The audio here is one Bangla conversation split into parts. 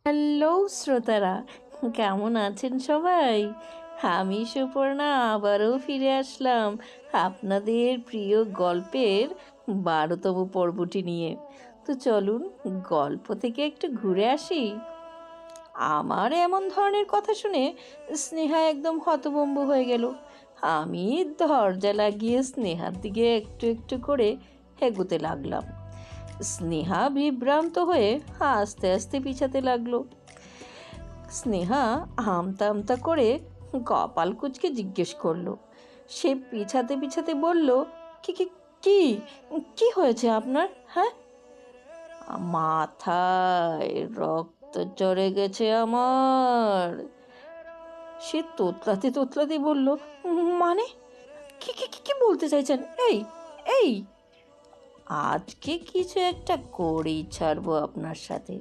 হ্যালো শ্রোতারা, কেমন আছেন সবাই? আমি সুপর্ণা আবারও ফিরে আসলাম আপনাদের প্রিয় গল্পের 12তম পর্বটি নিয়ে। তো চলুন গল্প থেকে একটু ঘুরে আসি। আমার এমন ধরনের কথা শুনে স্নেহা একদম হতভম্ব হয়ে গেল। আমি দরজা লাগিয়ে স্নেহার দিকে একটু একটু করে এগোতে লাগলাম। স্নেহা বিভ্রান্ত হয়ে আস্তে আস্তে পিছাতে লাগলো। স্নেহা আমতা আমতা করে কপাল কুঁচকে জিজ্ঞেস করলো। সে পিছাতে পিছাতে বলল, কি কি কি কি হয়েছে আপনার? হ্যাঁ? মাথায় রক্ত চড়ে গেছে আমার। সে তোতলাতে তোতলাতে বলল, মানে কি কি কি কি বলতে চাইছেন? এই এই আজকে কিছু একটা করেই ছাড়বো আপনার সাথে।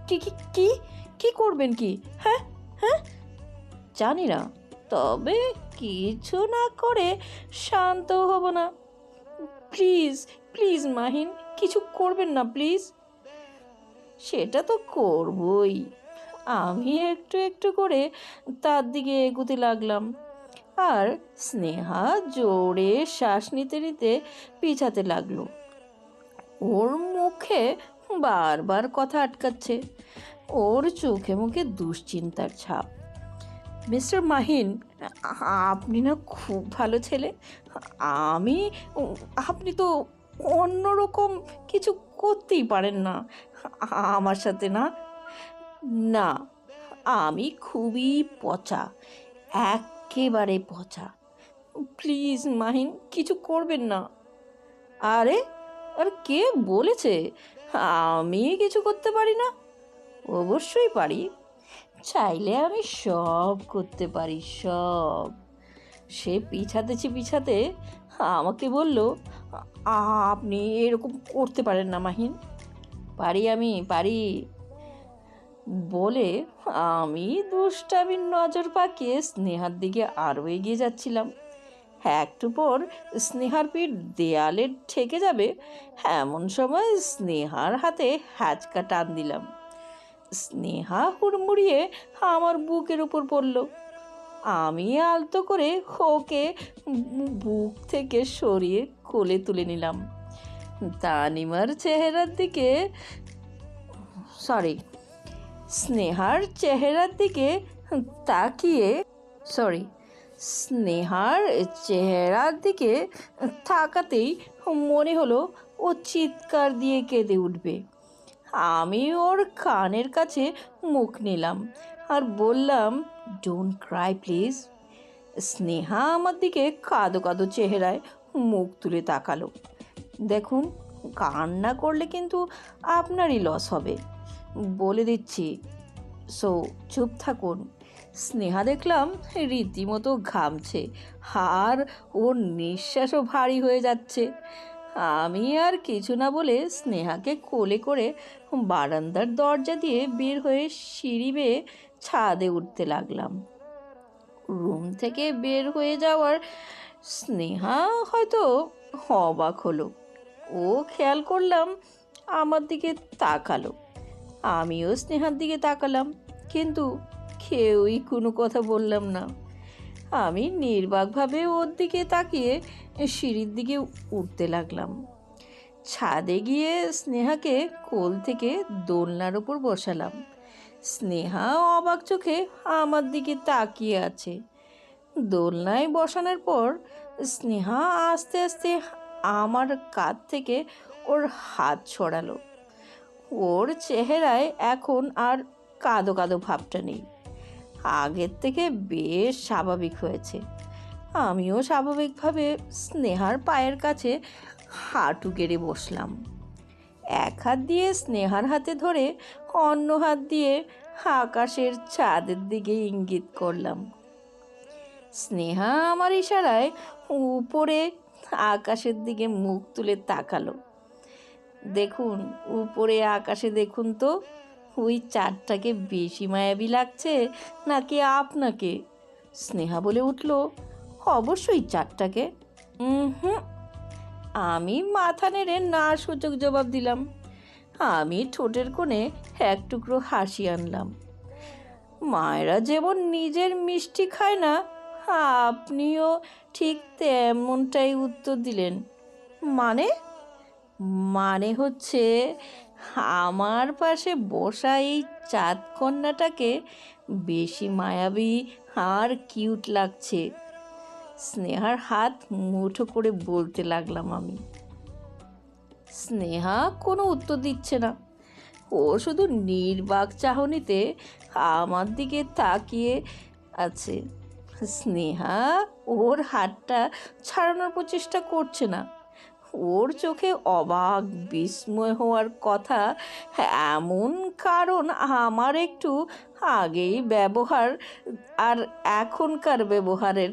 কি কি কি কি করবেন কি? হ্যাঁ হ্যাঁ জানি না, তবে কিছু না করে শান্ত হব না। প্লিজ প্লিজ মাহিন, কিছু করবেন না প্লিজ। সেটা তো করবই। আমি একটু একটু করে তার দিকে এগোতে লাগলাম, আর স্নেহা জোরে শ্বাস নিতে নিতে পিছাতে লাগলো। ওর মুখে বারবার কথা আটকাচ্ছে, ওর চোখে মুখে দুশ্চিন্তার ছাপ। মিস্টার মাহিন, আপনি না খুব ভালো ছেলে। আমি আপনি তো অন্যরকম কিছু করতেই পারেন না আমার সাথে, না? না, আমি খুবই পচা, একেবারে পচা। প্লিজ মাহিন, কিছু করবেন না। আরে আর কে বলেছে আমি কিছু করতে পারি না? অবশ্যই পারি। চাইলে আমি সব করতে পারি, সব। সে পিছাতেছি পিছাতে আমাকে বলল, আপনি এরকম করতে পারেন না মাহিন। পারি, আমি পারি বলে আমি দুষ্টামির নজর পাকিয়ে স্নেহার দিকে আরও এগিয়ে যাচ্ছিলাম। একটু পর স্নেহার পিঠ দেয়ালে ঠেকে যাবে এমন সময় স্নেহার হাতে হ্যাচকা টান দিলাম। স্নেহা হুড়মুড়িয়ে আমার বুকের উপর পড়ল। আমি আলতো করে ওকে বুক থেকে সরিয়ে কোলে তুলে নিলাম। তানিমার চেহারার দিকে সরি স্নেহার চেহারার দিকে তাকিয়ে সরি স্নেহার চেহারার দিকে তাকাতেই মনে হলো ও চিৎকার দিয়ে কেঁদে উঠবে। আমি ওর কানের কাছে মুখ নিলাম আর বললাম, ডোন্ট ক্রাই প্লিজ। স্নেহা আমার দিকে কাঁদো কাঁদো চেহারায় মুখ তুলে তাকালো। দেখুন, কান্না করলে কিন্তু আপনারই লস হবে, বলে দিচ্ছি। সো চুপ থাকুন। স্নেহা দেখলাম রীতিমতো ঘামছে, আর ওর নিঃশ্বাসও ভারী হয়ে যাচ্ছে। আমি আর কিছু না বলে স্নেহাকে কোলে করে বারান্দার দরজা দিয়ে বের হয়ে সিঁড়ি বেয়ে ছাদে উঠতে লাগলাম। রুম থেকে বের হয়ে যাওয়ার স্নেহা হয়তো অবাক হলো। ও খেয়াল করলাম আমার দিকে তাকালো, আমিও স্নেহার দিকে তাকালাম, কিন্তু কেউই কোনো কথা বললাম না। আমি নির্বাকভাবে ওর দিকে তাকিয়ে সিঁড়ির দিকে উঠতে লাগলাম। ছাদে গিয়ে স্নেহাকে কোল থেকে দোলনার ওপর বসালাম। স্নেহা অবাক চোখে আমার দিকে তাকিয়ে আছে। দোলনায় বসানোর পর স্নেহা আস্তে আস্তে আমার কাঁধ থেকে ওর হাত ছড়ালো। ওর চেহারায় এখন আর কাঁদো কাঁদো ভাবটা নেই, আগের থেকে বেশ স্বাভাবিক হয়েছে। আমিও স্বাভাবিকভাবে স্নেহার পায়ের কাছে হাঁটু গেড়ে বসলাম। এক হাত দিয়ে স্নেহার হাতে ধরে অন্য হাত দিয়ে আকাশের চাঁদের দিকে ইঙ্গিত করলাম। স্নেহা আমার ইশারায় উপরে আকাশের দিকে মুখ তুলে তাকালো। দেখুন, উপরে আকাশে দেখুন তো, ওই চাঁদটাকে বেশি মায়াবী লাগছে নাকি আপনাকে? স্নেহা বলে উঠল, অবশ্যই চাঁদটাকে। হুম, আমি মাথা নেড়ে না সূচক জবাব দিলাম। আমি ঠোঁটের কোণে এক টুকরো হাসি আনলাম। মায়েরা যেমন নিজের মিষ্টি খায় না, আপনিও ঠিক তেমনটাই উত্তর দিলেন। মানে? মানে হচ্ছে আমার পাশে বসা এই চাঁদ কন্যাটাকে বেশি মায়াবী আর কিউট লাগছে। স্নেহার হাত মুঠো করে বলতে লাগলাম আমি। স্নেহা কোনো উত্তর দিচ্ছে না। ও শুধু নির্বাক চাহনিতে আমার দিকে তাকিয়ে আছে। স্নেহা ওর হাতটা ছাড়ানোর প্রচেষ্টা করছে না। ওর চোখে অবাক বিস্ময় হওয়ার কথা, এমন কারণ আমার একটু আগেই ব্যবহার আর এখনকার ব্যবহারের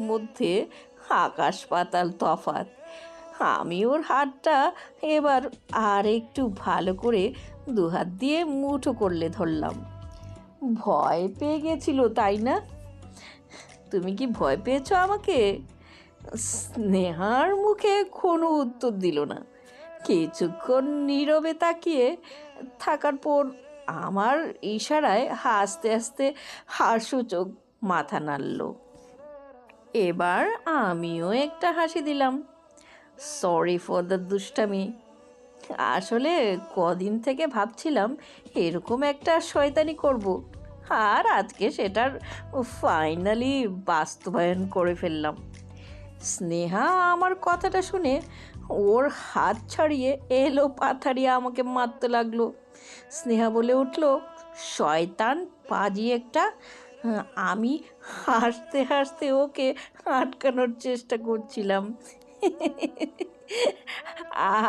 মধ্যে আকাশ পাতাল তফাৎ। আমি ওর হাতটা এবার আর একটু ভালো করে দুহাত দিয়ে মুঠো করলে ধরলাম। ভয় পেয়ে গেছিল তাই না? তুমি কি ভয় পেয়েছো আমাকে? স্নেহার মুখে কোনো উত্তর দিল না। কিছুক্ষণ নীরবে তাকিয়ে থাকার পর আমার ইশারায় হাসতে হাসতে হাস্যচোখ মাথা নাড়ল। এবার আমিও একটা হাসি দিলাম। সরি ফর দ্য দুষ্টামি। আসলে কদিন থেকে ভাবছিলাম এরকম একটা শয়তানি করব, আর আজকে সেটার ফাইনালি বাস্তবায়ন করে ফেললাম। স্নেহা আমার কথাটা শুনে ওর হাত ছাড়িয়ে এলো পাথারিয়ে আমাকে মারতে লাগলো। স্নেহা বলে উঠল, শয়তান পাজি একটা। আমি হাসতে হাসতে ওকে আটকানোর চেষ্টা করছিলাম।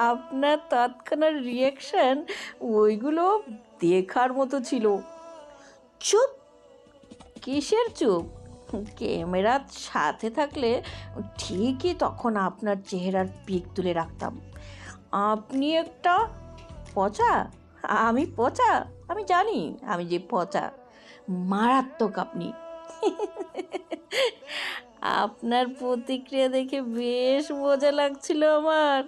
আপনার তৎক্ষণাৎ রিয়াকশন ওইগুলো দেখার মতো ছিল। চুপ! কিসের চুপ? ক্যামেরার সাথে থাকলে ঠিকই তখন আপনার চেহারার পিক তুলে রাখতাম। আপনি একটা পচা। আমি পচা? আমি জানি আমি যে পচা। মারাত্মক আপনি। আপনার প্রতিক্রিয়া দেখে বেশ মজা লাগছিল আমার।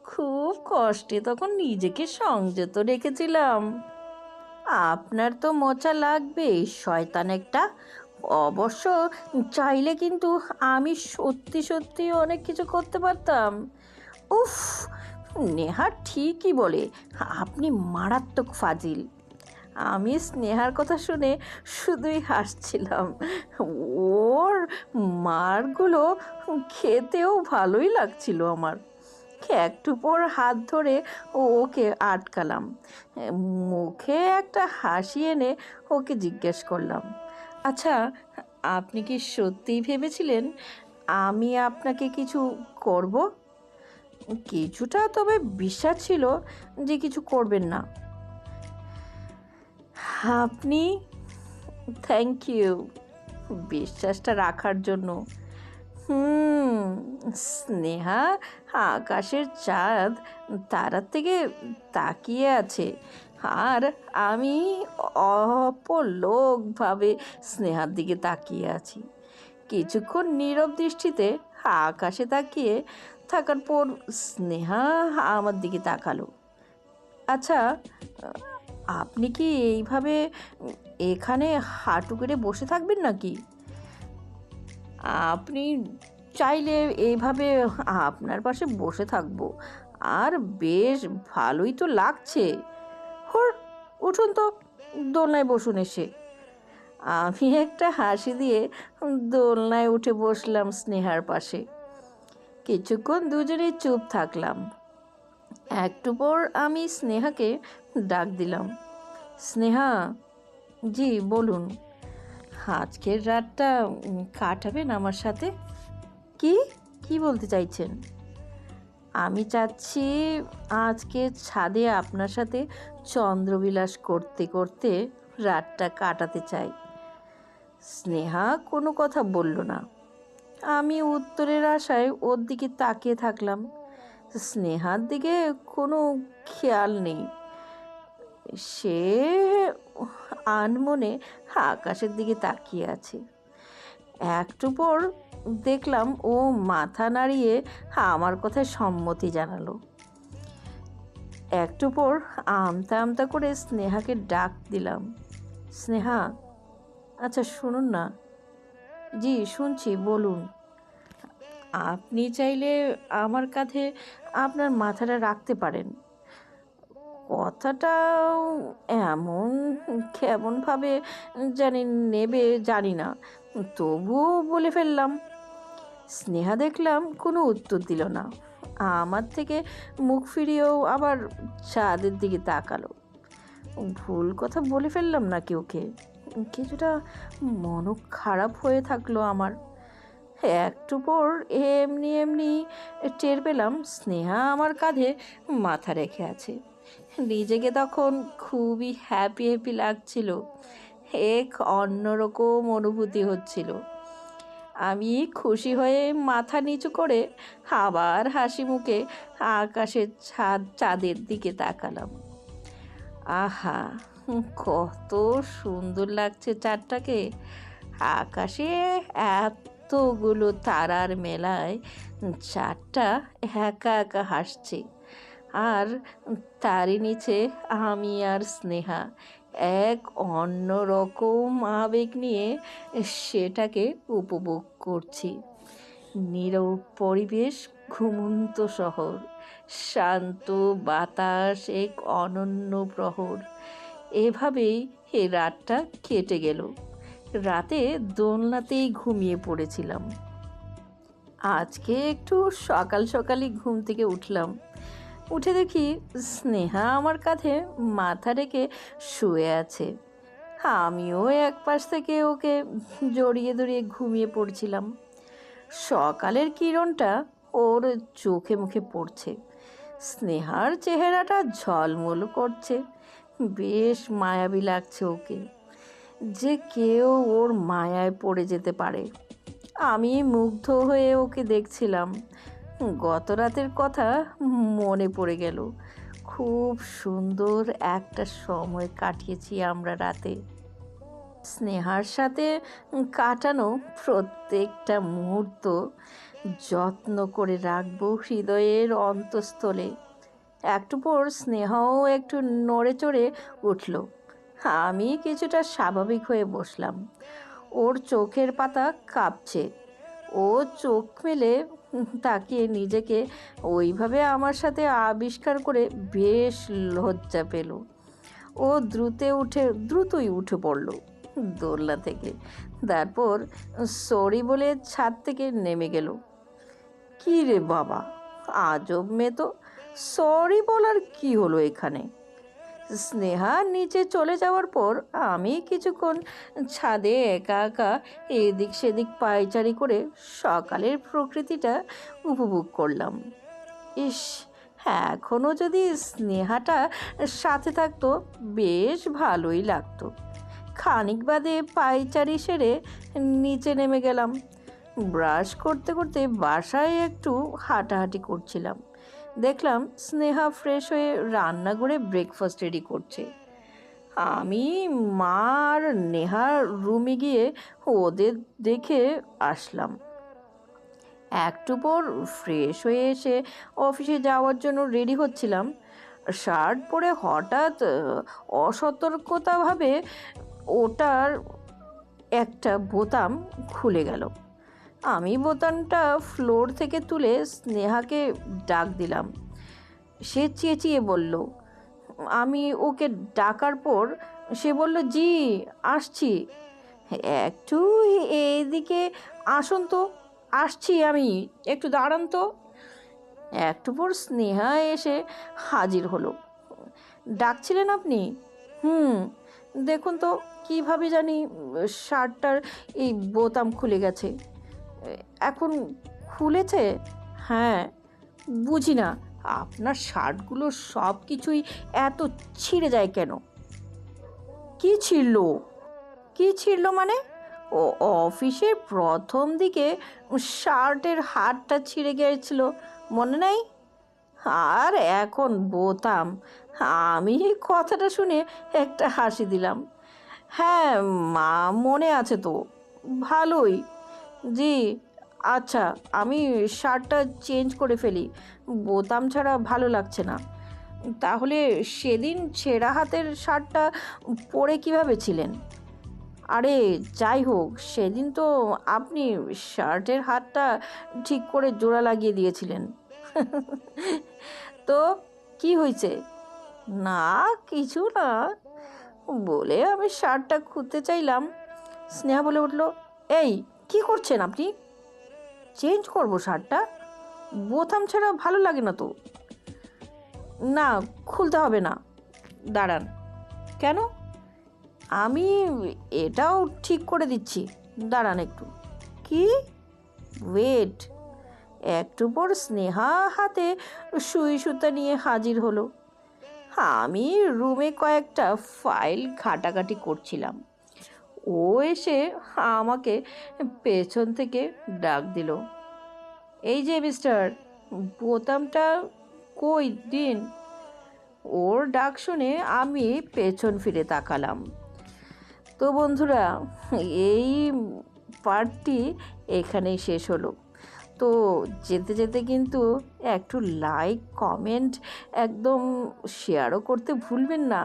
খুব কষ্টে তখন নিজেকে সংযত রেখেছিলাম। আপনার তো মোচা লাগবেই, শয়তান একটা। অবশ্য চাইলে কিন্তু আমি সত্যি সত্যি অনেক কিছু করতে পারতাম। উফ, নেহা ঠিকই বলে, আপনি মারাত্মক ফাজিল। আমি স্নেহার কথা শুনে শুধুই হাসছিলাম। ওর মারগুলো খেতেও ভালোই লাগছিল আমার। একটু পর হাত ধরে ওকে আটকালাম। মুখে একটা হাসি এনে ওকে জিজ্ঞেস করলাম, আচ্ছা, আপনি কি সত্যিই ভেবেছিলেন আমি আপনাকে কিছু করব? কিছুটা তবে বিশ্বাস ছিল যে কিছু করবেন না আপনি। থ্যাংক ইউ বিশ্বাসটা রাখার জন্য। স্নেহা আকাশের চাঁদ তারার থেকে তাকিয়ে আছে, আর আমি অপলকভাবে স্নেহার দিকে তাকিয়ে আছি। কিছুক্ষণ নীরব দৃষ্টিতে আকাশে তাকিয়ে থাকার পর স্নেহা আমার দিকে তাকালো। আচ্ছা, আপনি কি এইভাবে এখানে হাঁটু করে বসে থাকবেন নাকি? আপনি চাইলে এইভাবে আপনার পাশে বসে থাকবো, আর বেশ ভালোই তো লাগছে। হুর, উঠুন তো, দোলনায় বসুন এসে। আমি একটা হাসি দিয়ে দোলনায় উঠে বসলাম স্নেহার পাশে। কিছুক্ষণ দুজনেই চুপ থাকলাম। একটু পর আমি স্নেহাকে ডাক দিলাম। স্নেহা। জি বলুন। আজকের রাতটা কাটাবেন আমার সাথে? কি কি বলতে চাইছেন? আমি চাচ্ছি আজকে ছাদে আপনার সাথে চন্দ্রবিলাস করতে করতে রাতটা কাটাতে চাই। স্নেহা কোনো কথা বলল না। আমি উত্তরের আশায় ওর দিকে তাকিয়ে থাকলাম। স্নেহার দিকে কোনো খেয়াল নেই। সে আনমনে আকাশের দিকে তাকিয়ে আছে। একটু পর দেখলাম ও মাথা নাড়িয়ে আমার কথায় সম্মতি জানালো। একটু পর আমতা আমতা করে স্নেহাকে ডাক দিলাম। স্নেহা, আচ্ছা শুনুন না। জি শুনছি, বলুন। আপনি চাইলে আমার কাঁধে আপনার মাথাটা রাখতে পারেন। কথাটা এমন কেমনভাবে জানি নেবে জানি না, তবুও বলে ফেললাম। স্নেহা দেখলাম কোনো উত্তর দিল না। আমার থেকে মুখ ফিরিয়েও আবার চাঁদের দিকে তাকালো। ভুল কথা বলে ফেললাম নাকি ওকে? কিছুটা মনও খারাপ হয়ে থাকলো আমার। একটু পর এমনি এমনি টের পেলাম স্নেহা আমার কাঁধে মাথা রেখে আছে। নিজেকে তখন খুবই হ্যাপি হ্যাপি লাগছিল। এক অন্যরকম অনুভূতি হচ্ছিল। আমি খুশি হয়ে মাথা নিচু করে আবার হাসি মুখে আকাশের চাঁদের দিকে তাকালাম। আহা, কত সুন্দর লাগছে চাঁদটাকে। আকাশে এতগুলো তারার মেলায় চাঁদটা একা একা হাসছে, আর তারই নিচে আমি আর স্নেহা এক অন্যরকম আবেগ নিয়ে সেটাকে উপভোগ করছি। নীরব পরিবেশ, ঘুমন্ত শহর, শান্ত বাতাস, এক অনন্য প্রহর। এভাবেই এ রাতটা কেটে গেল। রাতে দোলনাতেই ঘুমিয়ে পড়েছিলাম। আজকে একটু সকাল সকালই ঘুম থেকে উঠলাম। উঠে দেখি স্নেহা আমার কাঁধে মাথা রেখে শুয়ে আছে। আমিও এক পাশ থেকে ওকে জড়িয়ে ধরিয়ে ঘুমিয়ে পড়ছিলাম। সকালের কিরণটা ওর চোখে মুখে পড়ছে। স্নেহার চেহারাটা ঝলমল করছে। বেশ মায়াবী লাগছে ওকে, যে কেউ ওর মায়ায় পড়ে যেতে পারে। আমি মুগ্ধ হয়ে ওকে দেখছিলাম। গত রাতের কথা মনে পড়ে গেল। খুব সুন্দর একটা সময় কাটিয়েছি আমরা রাতে। স্নেহার সাথে কাটানো প্রত্যেকটা মুহূর্ত যত্ন করে রাখবো হৃদয়ের অন্তঃস্থলে। একটু পর স্নেহাও একটু নড়ে চড়ে উঠল। আমি কিছুটা স্বাভাবিক হয়ে বসলাম। ওর চোখের পাতা কাঁপছে। ও চোখ মেলে তাকিয়ে নিজেকে ওইভাবে আমার সাথে আবিষ্কার করে বেশ লজ্জা পেল। ও দ্রুতই উঠে পড়ল দোলনা থেকে। তারপর সরি বলে ছাদ থেকে নেমে গেল। কী রে বাবা, আজব মেয়ে তো, সরি বলার কি হলো এখানে? স্নেহা নিচে চলে যাওয়ার পর আমি কিছুক্ষণ ছাদে একা একা এদিক সেদিক পায়চারি করে সকালের প্রকৃতিটা উপভোগ করলাম। ইস, এখনও যদি স্নেহাটা সাথে থাকতো বেশ ভালোই লাগতো। খানিক বাদে পায়চারি সেরে নিচে নেমে গেলাম। ব্রাশ করতে করতে বাসায় একটু হাঁটাহাঁটি করছিলাম। দেখলাম স্নেহা ফ্রেশ হয়ে রান্নাঘরে ব্রেকফাস্ট রেডি করছে। আমি মা আর নেহার রুমে গিয়ে ওদের দেখে আসলাম। একটু পর ফ্রেশ হয়ে এসে অফিসে যাওয়ার জন্য রেডি হচ্ছিলাম। শার্ট পরে হঠাৎ অসতর্কতাভাবে ওটার একটা বোতাম খুলে গেল। আমি বোতামটা ফ্লোর থেকে তুলে স্নেহাকে ডাক দিলাম। সে চেঁচিয়ে বলল। আমি ওকে ডাকার পর সে বলল, জি আসছি। একটু এইদিকে আসুন তো, আসছি আমি, একটু দাঁড়ান তো। একটু পর স্নেহা এসে হাজির হলো। ডাকছিলেন আপনি? হুম, দেখুন তো কীভাবে জানি শার্টটার এই বোতাম খুলে গেছে। এখন খুলেছে? হ্যাঁ। বুঝি না, আপনার শার্টগুলো সব কিছুই এত ছিঁড়ে যায় কেন? কি ছিঁড়ল? কি ছিঁড়ল মানে? ও অফিসের প্রথম দিকে শার্টের হাতটা ছিঁড়ে গিয়েছিল, মনে নাই? আর এখন বোতাম। আমি কথাটা শুনে একটা হাসি দিলাম। হ্যাঁ মা, মনে আছে তো, ভালোই। জি আচ্ছা, আমি শার্টটা চেঞ্জ করে ফেলি, বোতাম ছাড়া ভালো লাগছে না। তাহলে সেদিন ছেঁড়া হাতের শার্টটা পরে কিভাবে ছিলেন? আরে যাই হোক, সেদিন তো আপনি শার্টের হাতটা ঠিক করে জোড়া লাগিয়ে দিয়েছিলেন। তো কি হয়েছে? না, কিছু না বলে আমি শার্টটা খুলতে চাইলাম। স্নেহা বলে উঠল, এই কি করছেন আপনি? চেঞ্জ করবো শার্টটা, বোতাম ছাড়া ভালো লাগে না তো। না, খুলতে হবে না। দাঁড়ান। কেন? আমি এটাও ঠিক করে দিচ্ছি, দাঁড়ান একটু। কি? ওয়েট। একটু পর স্নেহা হাতে সুই সুতা নিয়ে হাজির হলো। আমি রুমে কয়েকটা ফাইল ঘাটাঘাটি করছিলাম। ও এসে আমাকে পেছন থেকে ডাক দিল, এই যে মিস্টার, বোতামটা কই দিন। ওর ডাক শুনে আমি পেছন ফিরে তাকালাম। তো বন্ধুরা, এই পার্টটি এখানেই শেষ হলো। তো যেতে যেতে কিন্তু একটু লাইক, কমেন্ট, একদম শেয়ারও করতে ভুলবেন না।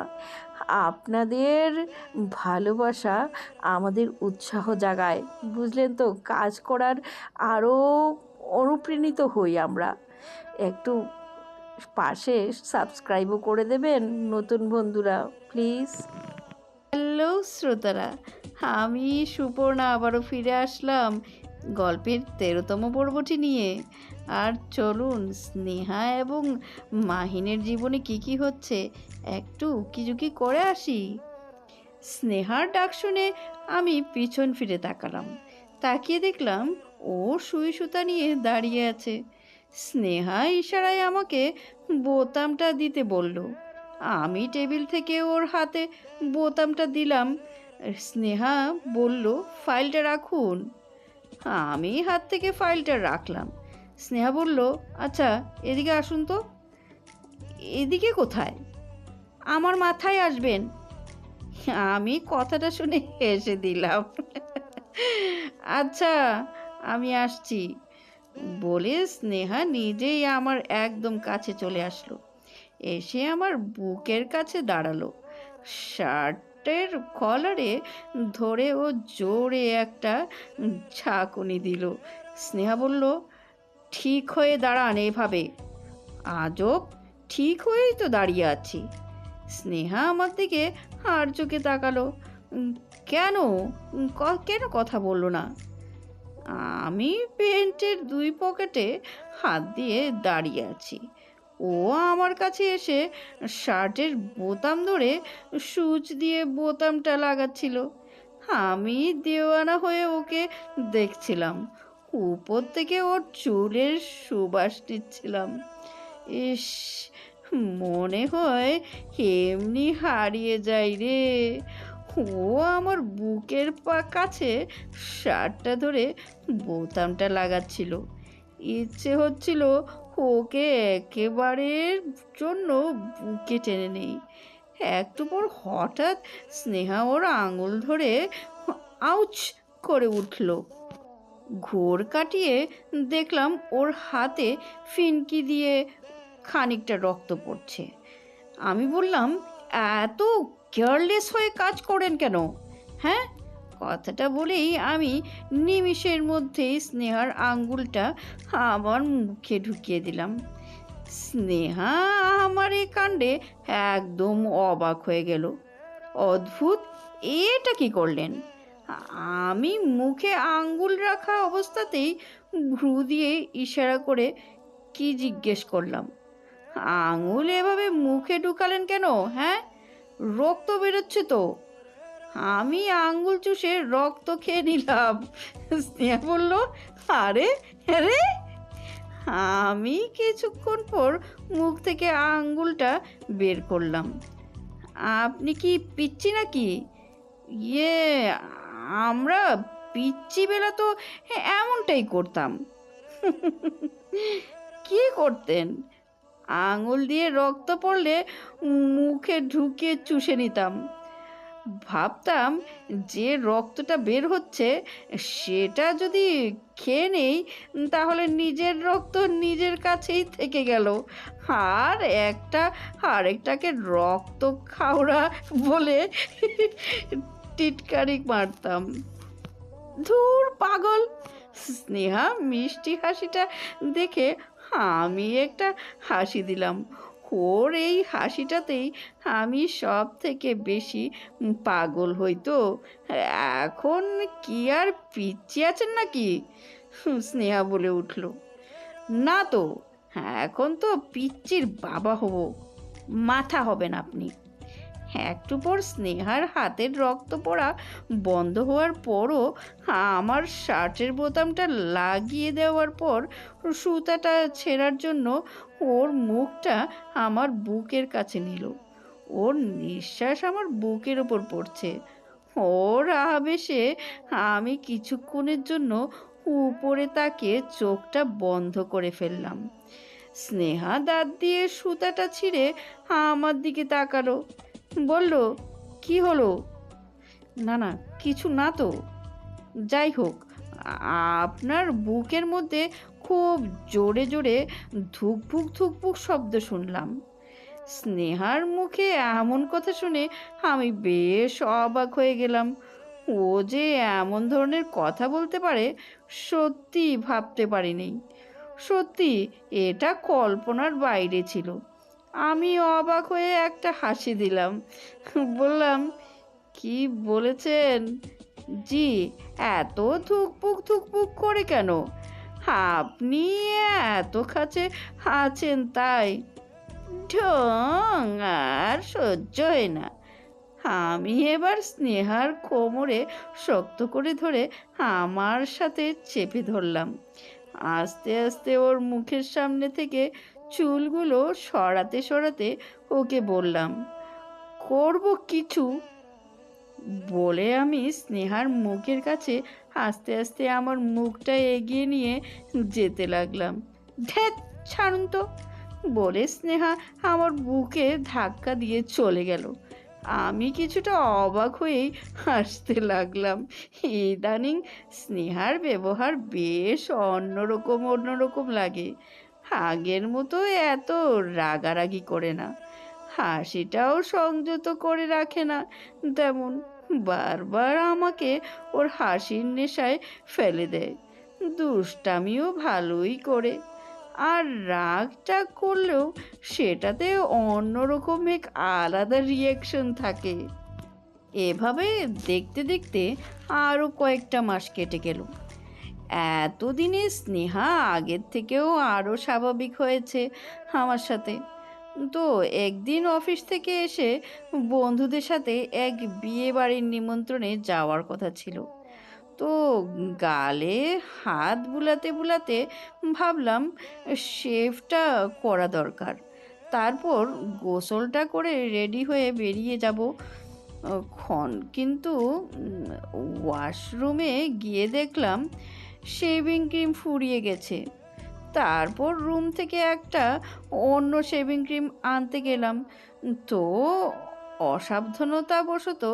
আপনাদের ভালোবাসা আমাদের উৎসাহ জাগায়, বুঝলেন তো? কাজ করার আরও অনুপ্রাণিত হই আমরা। একটু পাশে সাবস্ক্রাইবও করে দেবেন নতুন বন্ধুরা, প্লিজ। হ্যালো শ্রোতারা, আমি সুপর্ণা আবারও ফিরে আসলাম গল্পের 13তম পর্বটি নিয়ে। আর চলুন স্নেহা এবং মাহিনের জীবনে কি কি হচ্ছে একটু উকিঝুঁকি করে আসি। স্নেহার ডাক শুনে আমি পিছন ফিরে তাকালাম। তাকিয়ে দেখলাম ও সুই সুতা নিয়ে দাঁড়িয়ে আছে। স্নেহা ইশারায় আমাকে বোতামটা দিতে বলল। আমি টেবিল থেকে ওর হাতে বোতামটা দিলাম। স্নেহা বলল, ফাইলটা রাখুন। আমি হাত থেকে ফাইলটা রাখলাম। স্নেহা বলল, আচ্ছা এদিকে আসুন তো। এদিকে কোথায়? আমার মাথায় আসবেন। আমি কথাটা শুনে হেসে দিলাম। আচ্ছা, আমি আসছি বলে স্নেহা নিজেই আমার একদম কাছে চলে আসলো। এসে আমার বুকের কাছে দাঁড়ালো। শার্টের কলারে ধরে ও জোরে একটা ঝাঁকুনি দিল। স্নেহা বলল, ঠিক হয়ে দাঁড়ান এভাবে। আজব, ঠিক হয়েই তো দাঁড়িয়ে আছি। স্নেহা আমার দিকে আর চোখে তাকালো। কেন? কেন কথা বললো না? আমি প্যান্টের 2 পকেটে হাত দিয়ে দাঁড়িয়ে আছি। ও আমার কাছে এসে শার্টের বোতাম ধরে সুচ দিয়ে বোতামটা লাগাচ্ছিল। আমি দেওয়ানা হয়ে ওকে দেখছিলাম। উপর থেকে ওর চুলের সুবাস নিচ্ছিলাম। ইস, মনে হয় এমনি হারিয়ে যাই রে। ও আমার বুকের কাছে শার্টটা ধরে বোতামটা লাগাচ্ছিল। ইচ্ছে হচ্ছিল ওকে একেবারের জন্য বুকে টেনে নেই। একটু পর হঠাৎ স্নেহা ওর আঙুল ধরে আউচ করে উঠল। ঘোর কাটিয়ে দেখলাম ওর হাতে ফিনকি দিয়ে খানিকটা রক্ত পড়ছে। আমি বললাম, এত কেয়ারলেস হয়ে কাজ করেন কেন? হ্যাঁ? কথাটা বলেই আমি নিমিষের মধ্যেই স্নেহার আঙ্গুলটা আমার মুখে ঢুকিয়ে দিলাম। স্নেহা আমার এই কাণ্ডে একদম অবাক হয়ে গেল। অদ্ভুত, এটা কি করলেন? আমি মুখে আঙ্গুল রাখা অবস্থাতেই ভ্রু দিয়ে ইশারা করে কি জিজ্ঞেস করলাম। আঙুল এভাবে মুখে ঢুকালেন কেন? হ্যাঁ, রক্ত বেরোচ্ছে তো। আমি আঙ্গুল চুষে রক্ত খেয়ে নিলাম। স্নেহা বলল, আরে আরে। আমি কিছুক্ষণ পর মুখ থেকে আঙ্গুলটা বের করলাম। আপনি কি পিচ্ছি নাকি? ইয়ে, আমরা পিচ্ছি বেলা তো এমনটাই করতাম। কি করতেন? আঙুল দিয়ে রক্ত পড়লে মুখে ঢুকিয়ে চুষে নিতাম। ভাবতাম যে রক্তটা বের হচ্ছে সেটা যদি খেয়ে নেই তাহলে নিজের রক্ত নিজের কাছেই থেকে গেল, আর আরেকটাকে রক্ত খাওয়া বলে টিটকারি মারতাম। ধুর পাগল! স্নেহা মিষ্টি হাসিটা দেখে আমি একটা হাসি দিলাম। ওর এই হাসিটাতেই আমি সব থেকে বেশি পাগল হই তো। এখন কি আর পিচ্চি আছেন নাকি? স্নেহা বলে উঠল। না তো, এখন তো পিচ্চির বাবা হব, মাথা হবেন আপনি। একটু পর স্নেহার হাতের রক্ত পড়া বন্ধ হওয়ার পরও আমার শার্টের বোতামটা লাগিয়ে দেওয়ার পর সুতাটা ছেঁড়ার জন্য ওর মুখটা আমার বুকের কাছে নিল। ওর নিঃশ্বাস আমার বুকের ওপর পড়ছে। ওর আবেশে আমি কিছুক্ষণের জন্য উপরে তাকিয়ে চোখটা বন্ধ করে ফেললাম। স্নেহা দাঁত দিয়ে সুতাটা ছিঁড়ে আমার দিকে তাকালো, বলল, কি হলো? না না, কিছু না তো। যাই হোক, আপনার বুকের মধ্যে খুব জোরে জোরে ধুকপুক ধুকপুক শব্দ শুনলাম। স্নেহার মুখে এমন কথা শুনে আমি বেশ অবাক হয়ে গেলাম। ও যে এমন ধরনের কথা বলতে পারে সত্যি ভাবতে পারিনি। সত্যি এটা কল্পনার বাইরে ছিল। আমি অবাক হয়ে একটা হাসি দিলাম, বললাম, কি বলেছেন? জি, এত ধুকপুক ধুকপুক করে কেন? আপনি এত কাছে আছেন তাই। ঢং, আর সহ্য হয় না। আমি এবার স্নেহার কোমরে শক্ত করে ধরে আমার সাথে চেপে ধরলাম। আস্তে আস্তে ওর মুখের সামনে থেকে চুলগুলো সরাতে সরাতে ওকে বললাম, করব কিছু। বলে আমি স্নেহার মুখের কাছে আস্তে আস্তে আমার মুখটা এগিয়ে নিয়ে যেতে লাগলাম। ধ্যাৎ, ছাড়ুন তো, বলে স্নেহা আমার বুকে ধাক্কা দিয়ে চলে গেল। আমি কিছুটা অবাক হয়েই হাসতে লাগলাম। ইদানিং স্নেহার ব্যবহার বেশ অন্যরকম অন্যরকম লাগে। আগের মতো এত রাগারাগি করে না, হাসিটাও সংযত করে রাখে না তেমন। বারবার আমাকে ওর হাসির নেশায় ফেলে দেয়। দুষ্টামিও ভালোই করে, আর রাগটা করলেও সেটাতে অন্যরকম এক আলাদা রিয়াকশন থাকে। এভাবে দেখতে দেখতে আরও কয়েকটা মাস কেটে গেল। এতদিনে স্নেহা আগের থেকেও আরও স্বাভাবিক হয়েছে আমার সাথে। তো একদিন অফিস থেকে এসে বন্ধুদের সাথে এক বিয়ে বাড়ির নিমন্ত্রণে যাওয়ার কথা ছিল। তো গালে হাত বুলাতে বুলাতে ভাবলাম শেভটা করা দরকার। তারপর গোসলটা করে রেডি হয়ে বেরিয়ে যাব। কিন্তু ওয়াশরুমে গিয়ে দেখলাম শেভিং ক্রিম ফুরিয়ে গেছে। তারপর রুম থেকে একটা অন্য শেভিং ক্রিম আনতে গেলাম, তো অসাবধানতাবশত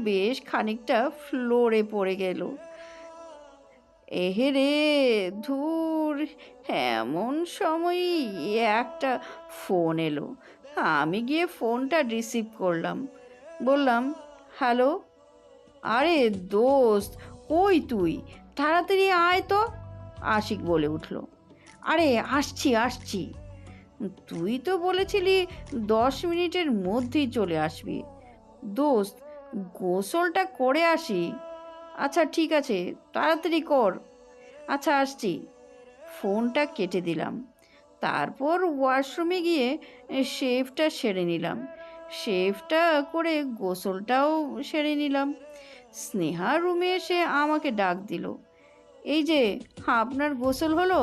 বেশ খানিকটা ফ্লোরে পড়ে গেল। এহেরে, ধুর! এমন সময়ই একটা ফোন এলো। আমি গিয়ে ফোনটা রিসিভ করলাম, বললাম, হ্যালো। আরে দোস্ত, কই তুই? তাড়াতাড়ি আয় তো, আশিক বলে উঠল। আরে আসছি আসছি। তুই তো বলেছিলি 10 মিনিটের মধ্যেই চলে আসবি। দোস্ত, গোসলটা করে আসি। আচ্ছা ঠিক আছে, তাড়াতাড়ি কর। আচ্ছা আসছি। ফোনটা কেটে দিলাম। তারপর ওয়াশরুমে গিয়ে শেভটা সেরে নিলাম। শেভটা করে গোসলটাও সেরে নিলাম। স্নেহা রুমে এসে আমাকে ডাক দিল, এই যে, আপনার গোসল হলো?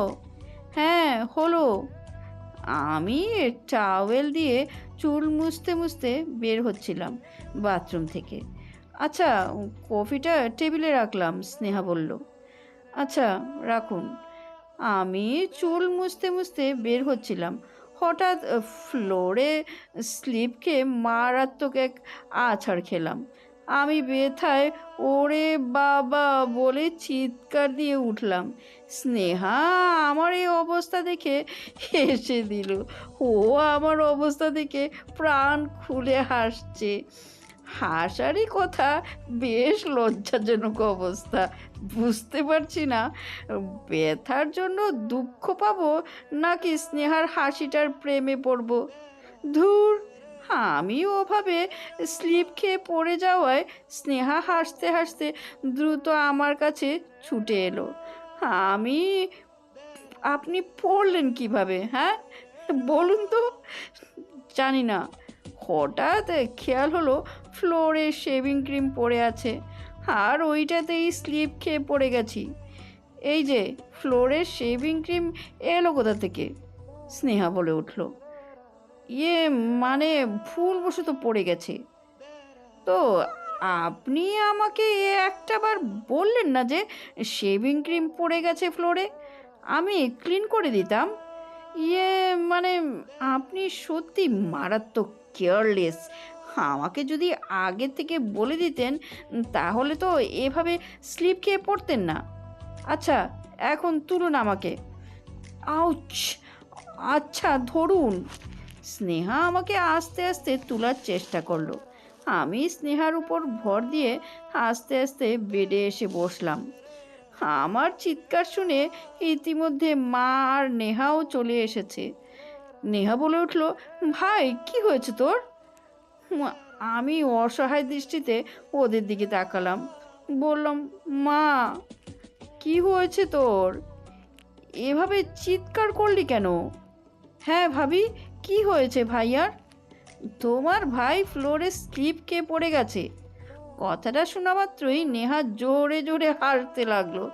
হ্যাঁ হলো। আমি টাওয়েল দিয়ে চুল মুছতে মুছতে বের হচ্ছিলাম বাথরুম থেকে। আচ্ছা, কফিটা টেবিলে রাখলাম, স্নেহা বলল। আচ্ছা, রাখুন। আমি চুল মুছতে মুছতে বের হচ্ছিলাম, হঠাৎ ফ্লোরে স্লিপ খেয়ে মারাত্মক এক আছাড় খেলাম। আমি ব্যথায় ওরে বাবা বলে চিৎকার দিয়ে উঠলাম। স্নেহা আমার এই অবস্থা দেখে হেসে দিল। ও আমার অবস্থা দেখে প্রাণ খুলে হাসছে। হাসারই কথা, বেশ লজ্জাজনক অবস্থা। বুঝতে পারছি না ব্যথার জন্য দুঃখ পাবো নাকি স্নেহার হাসিটার প্রেমে পড়ব। ধুর, আমি ওভাবে স্লিপ খেয়ে পড়ে যাওয়ায় স্নেহা হাসতে হাসতে দ্রুত আমার কাছে ছুটে এলো। আমি আপনি পড়লেন কিভাবে, হ্যাঁ বলুন তো? জানি না, হঠাৎ খেয়াল হলো ফ্লোরে শেভিং ক্রিম পড়ে আছে, আর ওইটাতেই স্লিপ খেয়ে পড়ে গেছি। এই যে ফ্লোরের শেভিং ক্রিম এলো কোথা থেকে? স্নেহা বলে উঠল। ইয়ে মানে ভুলবশত পড়ে গেছে। তো আপনি আমাকে একটাবার বললেন না যে শেভিং ক্রিম পড়ে গেছে ফ্লোরে, আমি ক্লিন করে দিতাম। ইয়ে মানে আপনি সত্যি মারাত্মক কেয়ারলেস। আমাকে যদি আগে থেকে বলে দিতেন তাহলে তো এভাবে স্লিপ খেয়ে পড়তেন না। আচ্ছা, এখন তুলুন আমাকে। আউচ! আচ্ছা ধরুন। স্নেহা আমাকে আস্তে আস্তে তোলার চেষ্টা করলো। আমি স্নেহার উপর ভর দিয়ে আস্তে আস্তে বেডে এসে বসলাম। আমার চিৎকার শুনে ইতিমধ্যে মা আর নেহাও চলে এসেছে। নেহা বলে উঠল, ভাই কি হয়েছে তোর? আমি অসহায় দৃষ্টিতে ওদের দিকে তাকালাম। বললাম, মা কি হয়েছে তোর? এভাবে চিৎকার করলি কেন? হ্যাঁ ভাবি, কি হয়েছে ভাইয়ার? তোমার ভাই ফ্লোরে স্লিপ খেয়ে পড়ে গেছে। কথাটা শোনা মাত্রই নেহা জোরে জোরে হাসতে লাগলো।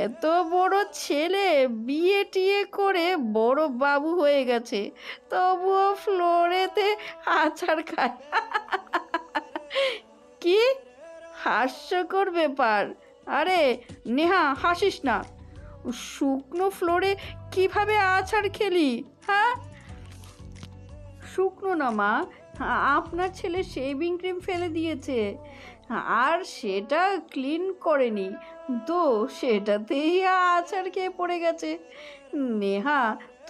এত বড় ছেলে বিয়ে টিয়ে করে বড় বাবু হয়ে গেছে, তবুও ফ্লোরেতে আছাড় খায়। কি হাস্যকর ব্যাপার! আরে নেহা, হাসিস না। শুকনো ফ্লোরে কিভাবে আছাড় খেলি? হ্যাঁ, শুকনো না মা, আপনার ছেলে শেভিং ক্রিম ফেলে দিয়েছে আর সেটা ক্লিন করেনি, তো সেটাতেই আছাড় খেয়ে পড়ে গেছে। নেহা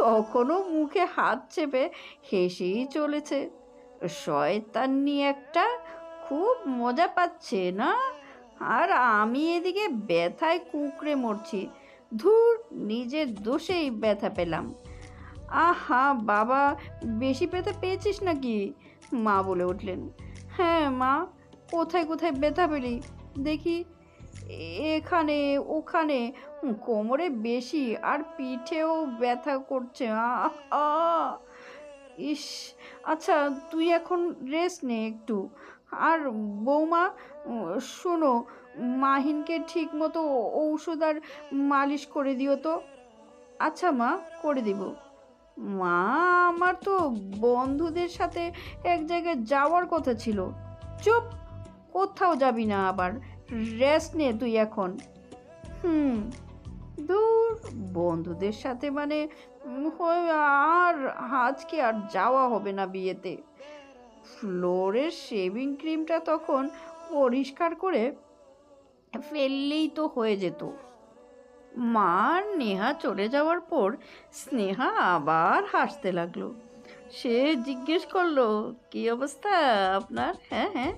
তখনও মুখে হাত চেপে হেসেই চলেছে। শয়তান্নি একটা, খুব মজা পাচ্ছে না? আর আমি এদিকে ব্যথায় কুঁকড়ে মরছি। ধুর, নিজের দোষেই ব্যথা পেলাম। আহা বাবা, বেশি ব্যথা পেয়েছিস নাকি? মা বলে উঠলেন। হ্যাঁ মা, কোথায় কোথায় ব্যথা পেলি দেখি? এখানে, ওখানে, কোমরে বেশি, আর পিঠেও ব্যথা করছে। ইস, আচ্ছা তুই এখন রেস্ট নে একটু। আর বৌমা, শোনো, মাহিনকে ঠিক মতো ঔষধ আর মালিশ করে দিও তো। আচ্ছা মা, করে দিব। মা, আমার তো বন্ধুদের সাথে এক জায়গায় যাওয়ার কথা ছিল। চুপ, কোথাও যাবি না আবার, রেস্ট নে তুই এখন। হুম, দূর, বন্ধুদের সাথে মানে আর আজকে আর যাওয়া হবে না বিয়েতে। ফ্লোরের শেভিং ক্রিমটা তখন পরিষ্কার করে ফেললেই তো হয়ে যেত। মা আর নেহা চলে যাওয়ার পর স্নেহা আবার হাসতে লাগলো। সে জিজ্ঞেস করলো, কি অবস্থা আপনার? হ্যাঁ হ্যাঁ,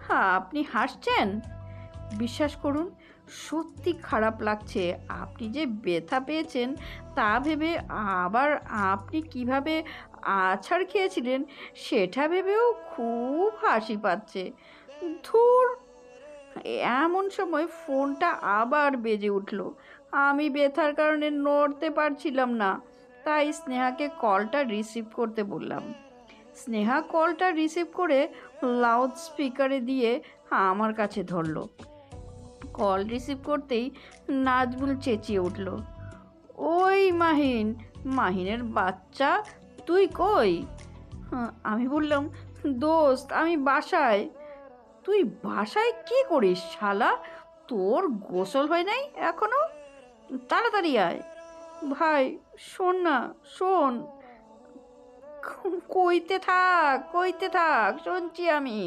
হ্যাঁ আপনি হাসছেন? বিশ্বাস করুন, সত্যি খারাপ লাগছে। আপনি যে ব্যথা পেয়েছেন তা ভেবে, আবার আপনি কিভাবে আছাড় খেয়েছিলেন সেটা ভেবেও খুব হাসি পাচ্ছে। ধুর! এমন সময় ফোনটা আবার বেজে উঠল। আমি ব্যথার কারণে নড়তে পারছিলাম না, তাই স্নেহাকে কলটা রিসিভ করতে বললাম। স্নেহা কলটা রিসিভ করে লাউড স্পিকারে দিয়ে আমার কাছে ধরলো। কল রিসিভ করতেই নাজমুল চেঁচিয়ে উঠল, ওই মাহিন, মাহিনের বাচ্চা, তুই কই? আমি বললাম, দোস্ত আমি বাসায়। তুই বাসায় কি করিস শালা? তোর গোসল হয় নাই এখনো? তাড়াতাড়ি আয়। ভাই শোন না, শোন। কইতে থাক, শুনছি আমি।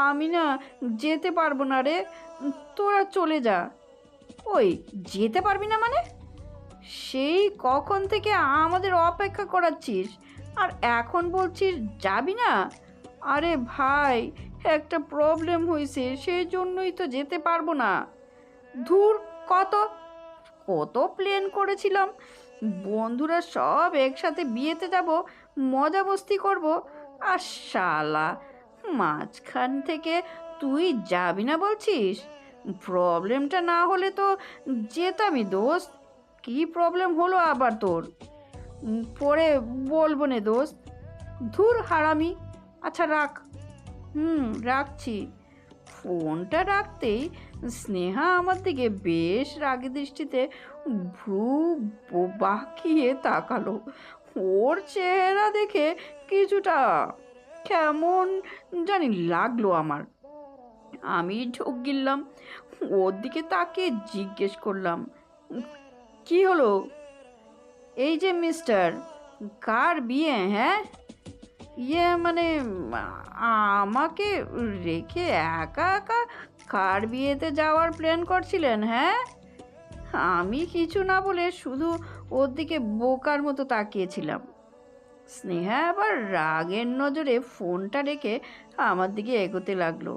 আমি না যেতে পারবো না রে, তোরা চলে যা। ওই, যেতে পারবি না মানে? সেই কখন থেকে আমাদের অপেক্ষা করাচ্ছিস, আর এখন বলছিস যাবি না? আরে ভাই, একটা প্রবলেম হয়েছে, সেই জন্যই তো যেতে পারবো না। ধুর, কত কত প্ল্যান করেছিলাম, বন্ধুরা সব একসাথে বিয়েতে যাব, মজা মস্তি করব, আর শালা মাঝখান থেকে তুই যাবি না বলছিস? প্রবলেমটা না হলে তো যেতামই দোস্ত। কি প্রবলেম হলো আবার তোর? পরে বলবো নে দোস্ত। ধুর হারামি। আচ্ছা রাখ। রাখছি। ফোনটা রাখতেই স্নেহা আমার দিকে বেশ রাগী দৃষ্টিতে ভ্রু বাঁকিয়ে তাকালো। ওর চেহারা দেখে কিছুটা কেমন জানি লাগলো আমার। আমি ঢোক গিললাম, ওর দিকে তাকিয়ে জিজ্ঞেস করলাম, কি হলো? এই যে মিস্টার, কার বিয়ে? হ্যাঁ, মানে আমাকে রেখে একা একা কার বিয়েতে যাওয়ার প্ল্যান করছিলেন? হ্যাঁ। আমি কিছু না বলে শুধু ওর দিকে বোকার মতো তাকিয়েছিলাম। স্নেহা আবার রাগের নজরে ফোনটা রেখে আমার দিকে এগোতে লাগলো।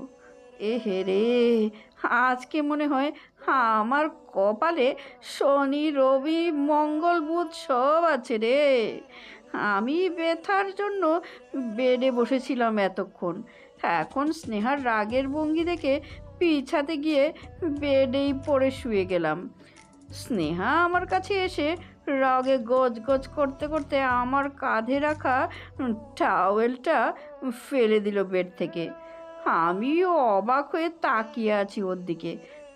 হে রে, আজকে মনে হয় আমার কপালে শনি রবি মঙ্গল বুধ সব আছে রে। আমি ব্যথার জন্য বেডে বসেছিলাম এতক্ষণ, এখন স্নেহার রাগের ভঙ্গি দেখে পিছাতে গিয়ে বেডেই পড়ে শুয়ে গেলাম। স্নেহা আমার কাছে এসে রাগে গজ গজ করতে করতে আমার কাঁধে রাখা টাওয়েলটা ফেলে দিল বেড থেকে। আমিও অবাক হয়ে তাকিয়ে আছি ওর দিকে।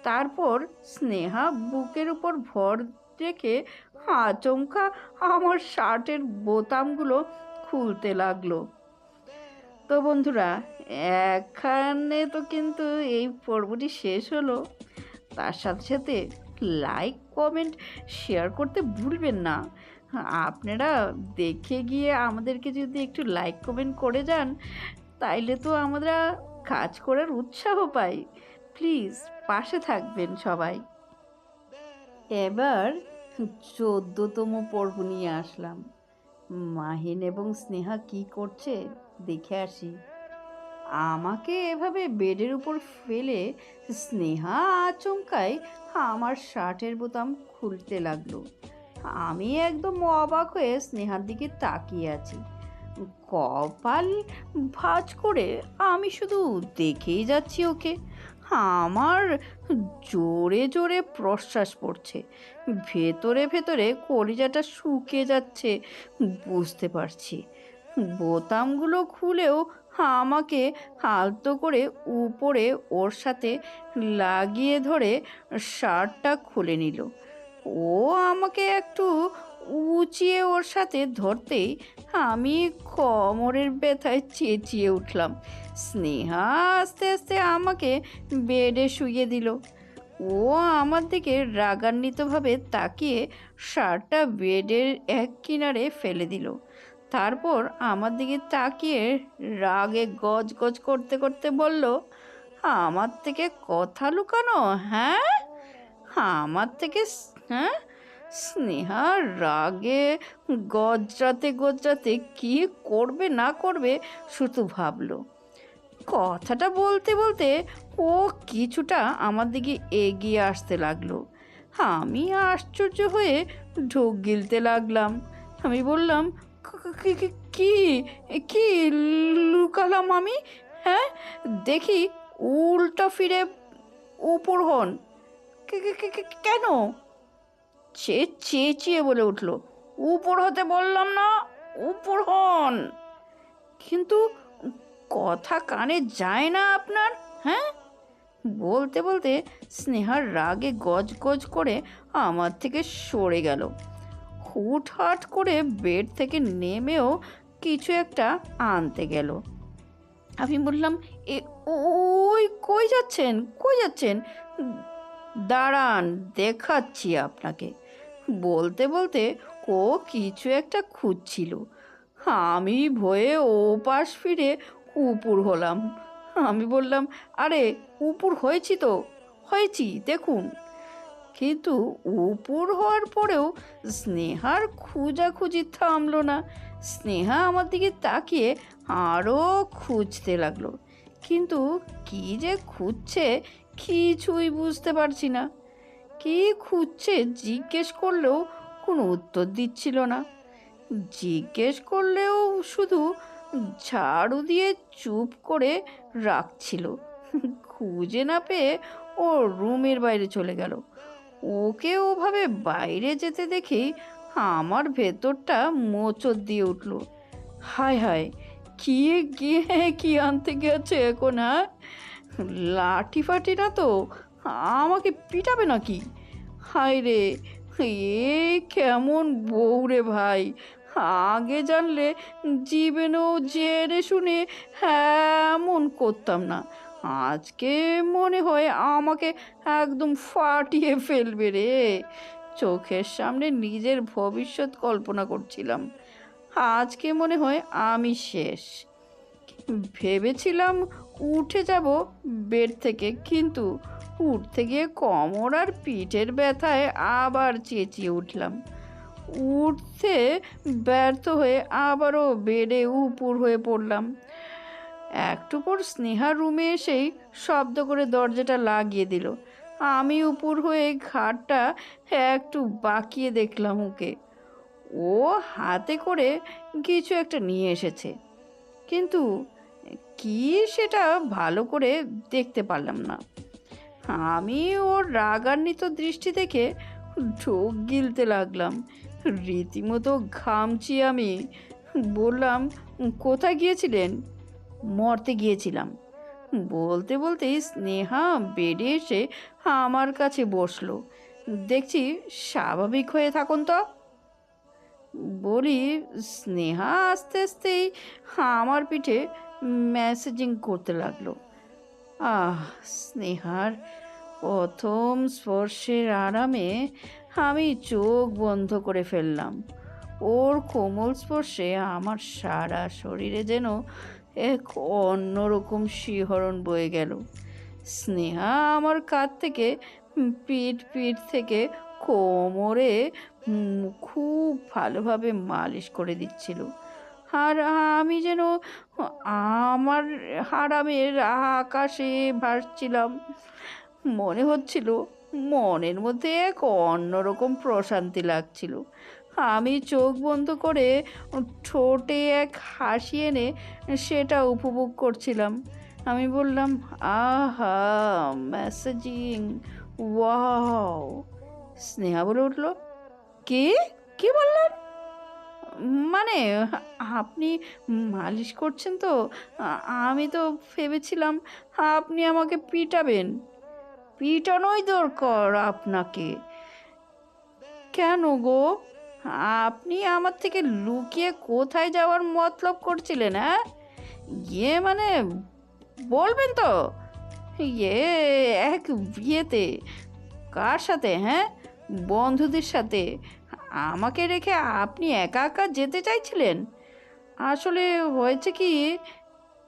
তারপর স্নেহা বুকের উপর ভর রেখে আচমকা আমার শার্টের বোতামগুলো খুলতে লাগলো। তো বন্ধুরা, এখানে তো কিন্তু এই পর্বটি শেষ হলো। তার সাথে সাথে লাইক কমেন্ট শেয়ার করতে ভুলবেন না। আপনারা দেখে গিয়ে আমাদেরকে যদি একটু লাইক কমেন্ট করে যান, তাইলে তো আমরা কাজ করার উৎসাহ পাই। প্লিজ পাশে থাকবেন সবাই। এবার 14তম পর্ব নিয়ে আসলাম। মাহিন এবং স্নেহা কি করছে দেখে আসি। আমাকে এভাবে বেডের উপর ফেলে স্নেহা আচমকাই আমার শার্টের বোতাম খুলতে লাগলো। আমি একদম অবাক হয়ে স্নেহার দিকে তাকিয়ে আছি। কপাল ভাঁজ করে আমি শুধু দেখেই যাচ্ছি ওকে। আমার জোরে জোরে প্রশ্বাস পড়ছে, ভেতরে ভেতরে কলিজাটা শুকিয়ে যাচ্ছে বুঝতে পারছি। বোতামগুলো খুলেও আমাকে আলতো করে উপরে ওর সাথে লাগিয়ে ধরে শার্টটা খুলে নিল। ও আমাকে একটু উঁচিয়ে ওর সাথে ধরতেই আমি কোমরের ব্যথায় চেঁচিয়ে উঠলাম। স্নেহা আস্তে আস্তে আমাকে বেডে শুইয়ে দিল। ও আমার দিকে রাগান্বিতভাবে তাকিয়ে শার্টটা বেডের এক কিনারে ফেলে দিল। তারপর আমার দিকে তাকিয়ে রাগে গজ গজ করতে করতে বলল, আমার থেকে কথা লুকানো? হ্যাঁ, আমার থেকে? হ্যাঁ। স্নেহা রাগে গজরাতে গজরাতে কি করবে না করবে শুধু ভাবলো। কথাটা বলতে বলতে ও কিছুটা আমার দিকে এগিয়ে আসতে লাগলো। আমি আশ্চর্য হয়ে ঢোক গিলতে লাগলাম। আমি বললাম, কি কি লুকালাম আমি? হ্যাঁ, দেখি উল্টো ফিরে উপর হন। কেন? সে চেঁচিয়ে বলে উঠল, উপর হতে বললাম না, উপর হন। কিন্তু কথা কানে যায় না আপনার? হ্যাঁ। বলতে বলতে স্নেহার রাগে গজ গজ করে আমার থেকে সরে গেল। হুটহাট করে বেড থেকে নেমেও কিছু একটা আনতে গেল। আমি বললাম, ওই কই যাচ্ছেন, কই যাচ্ছেন? দাঁড়ান, দেখাচ্ছি আপনাকে। বলতে বলতে ও কিছু একটা খুঁজছিল। আমি ভয়ে ওপাশ ফিরে উপুর হলাম। আমি বললাম, আরে উপুর হয়েছি তো, হয়েছি দেখুন। কিন্তু উপুর হওয়ার পরেও স্নেহার খোঁজাখুঁজি থামলো না। স্নেহা আমার দিকে তাকিয়ে আরও খুঁজতে লাগলো, কিন্তু কি যে খুঁজছে কিছুই বুঝতে পারছি না। কি খুঁজছে জিজ্ঞেস করলেও কোনো উত্তর দিচ্ছিল না। জিজ্ঞেস করলেও শুধু ঝাড়ু দিয়ে চুপ করে রাখছিল। খুঁজে না পেয়ে ও রুমের বাইরে চলে গেল। ওকে ওভাবে বাইরে যেতে দেখি আমার ভেতরটা মোচড় দিয়ে উঠল। হায় হায়, কি গিয়ে কি আনতে গেছে এখন? হ্যাঁ, লাঠি ফাটি না তো আমাকে পিটাবে নাকি? হায় রে, এ কেমন বউ রে ভাই! আগে জানলে জীবনেও জেনে শুনে এমন করতাম না। আজকে মনে হয় আমাকে একদম ফাটিয়ে ফেলবে রে। চোখের সামনে নিজের ভবিষ্যৎ কল্পনা করছিলাম। আজকে মনে হয় আমি শেষ। ভেবেছিলাম উঠে যাব বেড থেকে, কিন্তু উঠতে গিয়ে কোমর আর পিঠের ব্যথায় আবার চেঁচিয়ে উঠলাম। উঠতে ব্যর্থ হয়ে আবারও বেডে উপুর হয়ে পড়লাম। একটু পর স্নেহার রুমে এসেই শব্দ করে দরজাটা লাগিয়ে দিল। আমি উপুর হয়ে ঘাটটা একটু বাঁকিয়ে দেখলাম ওকে। ও হাতে করে কিছু একটা নিয়ে এসেছে, কিন্তু কি সেটা ভালো করে দেখতে পারলাম না। আমি ওর রাগান্বিত দৃষ্টি দেখে ঢোক গিলতে লাগলাম। রীতিমতো ঘামছি আমি। বললাম, কোথায় গিয়েছিলেন? মরতে গিয়েছিলাম। বলতে বলতেই স্নেহা বেডে এসে আমার কাছে বসলো। দেখছি স্বাভাবিক হয়ে থাকুন তো, বলি। স্নেহা আস্তে আস্তেই আমার পিঠে মেসেজিং করতে লাগলো। স্নেহার প্রথম স্পর্শের আরামে আমি চোখ বন্ধ করে ফেললাম। ওর কোমল স্পর্শে আমার সারা শরীরে যেন এক অন্যরকম শিহরণ বয়ে গেল। স্নেহা আমার কাঁধ থেকে পিঠ পিঠ থেকে কোমরে খুব ভালোভাবে মালিশ করে দিচ্ছিল। আর আমি যেন আমার আরামের আকাশে ভাসছিলাম। মনে হচ্ছিল মনের মধ্যে এক অন্যরকম প্রশান্তি লাগছিল। আমি চোখ বন্ধ করে ঠোঁটে এক হাসি এনে সেটা উপভোগ করছিলাম। আমি বললাম, আহা, মেসেজিং, ওয়াও! স্নেহা বলে উঠল, কে? কি বললেন? মানে আপনি মালিশ করছেন তো, আমি তো ভেবেছিলাম আপনি আমাকে পিটাবেন। পিটানোই দরকার আপনাকে। কেন গো? আপনি আমার থেকে লুকিয়ে কোথায় যাওয়ার মতলব করছিলেন? হ্যাঁ, ইয়ে মানে বলবেন তো? ইয়ে, এক বিয়েতে। কার সাথে? হ্যাঁ, বন্ধুদের সাথে। আমাকে রেখে আপনি একা একা যেতে চাইছিলেন? আসলে হয়েছে কি?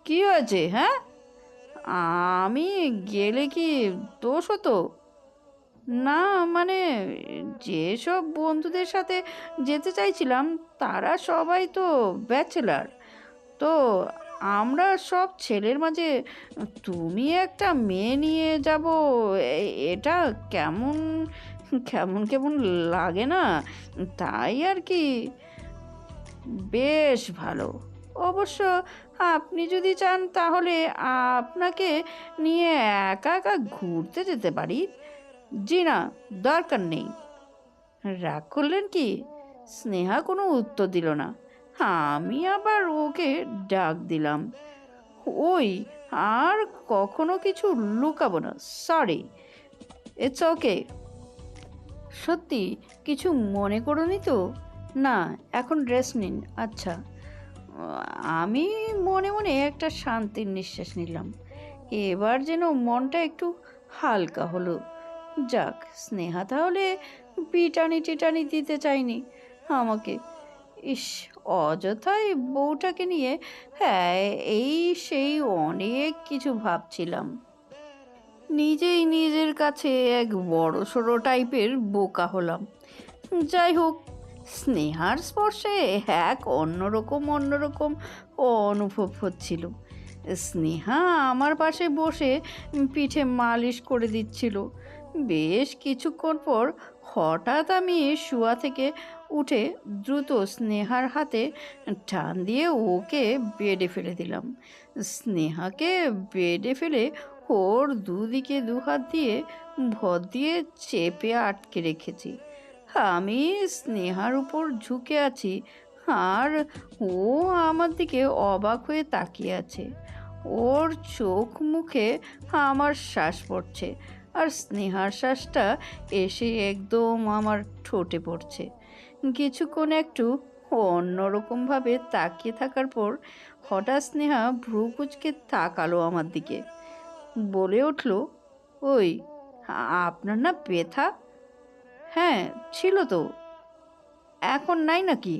কি হয়েছে? হ্যাঁ, আমি গেলে কি দোষ হতো? না, মানে যেসব বন্ধুদের সাথে যেতে চাইছিলাম তারা সবাই তো ব্যাচেলার। তো আমরা সব ছেলের মাঝে তুমি একটা মেয়ে নিয়ে যাব, এটা কেমন কেমন কেমন লাগে না? তাই আর কি। বেশ ভালো। অবশ্য আপনি যদি চান তাহলে আপনাকে নিয়ে একা একা ঘুরতে যেতে পারি। জি না, দরকার নেই। রাগ করলেন কি? স্নেহা কোনো উত্তর দিল না। আমি আবার ওকে ডাক দিলাম, ওই, আর কখনো কিছু লুকাবো না। Sorry, it's okay. সত্যি কিছু মনে করোনি তো? না, এখন রেস্ট নিন। আচ্ছা। আমি মনে মনে একটা শান্তির নিঃশ্বাস নিলাম। এবার যেন মনটা একটু হালকা হলো। যাক, স্নেহা তাহলে পিটানি টিটানি দিতে চাইনি আমাকে। ইস, অযথাই বউটাকে নিয়ে হ্যাঁ এই সেই অনেক কিছু ভাবছিলাম। নিজেই নিজের কাছে এক বড়সড় টাইপের বোকা হলাম। যাই হোক, স্নেহার স্পর্শে এক অন্যরকম অনুভব হচ্ছিল। স্নেহা আমার পাশে বসে পিঠে মালিশ করে দিচ্ছিল। বেশ কিছুক্ষণ পর হঠাৎ আমি শোয়া থেকে উঠে দ্রুত স্নেহার হাতে টান দিয়ে ওকে বেডে ফেলে দিলাম। স্নেহাকে বেডে ফেলে ওর দুদিকে দুহাত দিয়ে ভর দিয়ে চেপে আটকে রেখেছি। আমি স্নেহার উপর ঝুঁকে আছি আর ও আমার দিকে অবাক হয়ে তাকিয়ে আছে। ওর চোখ মুখে আমার শ্বাস পড়ছে আর স্নেহার শ্বাসটা এসে একদম আমার ঠোঁটে পড়ছে। কিছুক্ষণ একটু অন্যরকমভাবে তাকিয়ে থাকার পর হঠাৎ স্নেহা ভ্রু কুঁচকে তাকালো আমার দিকে, বলে উঠল, ওই আপনার না ব্যথা? হ্যাঁ ছিল তো, এখন নাই নাকি?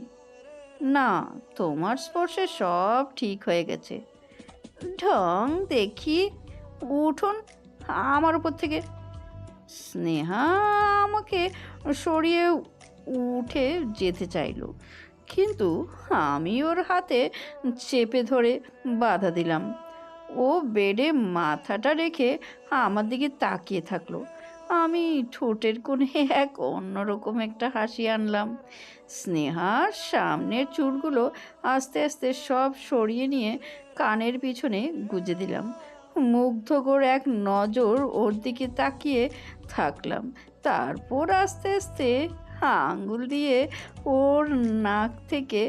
না, তোমার স্পর্শে সব ঠিক হয়ে গেছে। ঢং দেখি, উঠুন আমার উপর থেকে। স্নেহা আমাকে সরিয়ে উঠে যেতে চাইলো, কিন্তু আমি ওর হাতে চেপে ধরে বাধা দিলাম। ও বেডে মাথাটা রেখে আমার দিকে তাকিয়ে থাকলো। আমি ঠোঁটের কোণে এক অন্যরকম একটা হাসি আনলাম। স্নেহার সামনের চুলগুলো আস্তে আস্তে সব সরিয়ে নিয়ে কানের পিছনে গুজে দিলাম। মুগ্ধকর এক নজর ওর দিকে তাকিয়ে থাকলাম। তারপর আস্তে আস্তে আঙ্গুল দিয়ে ওর নাক থেকে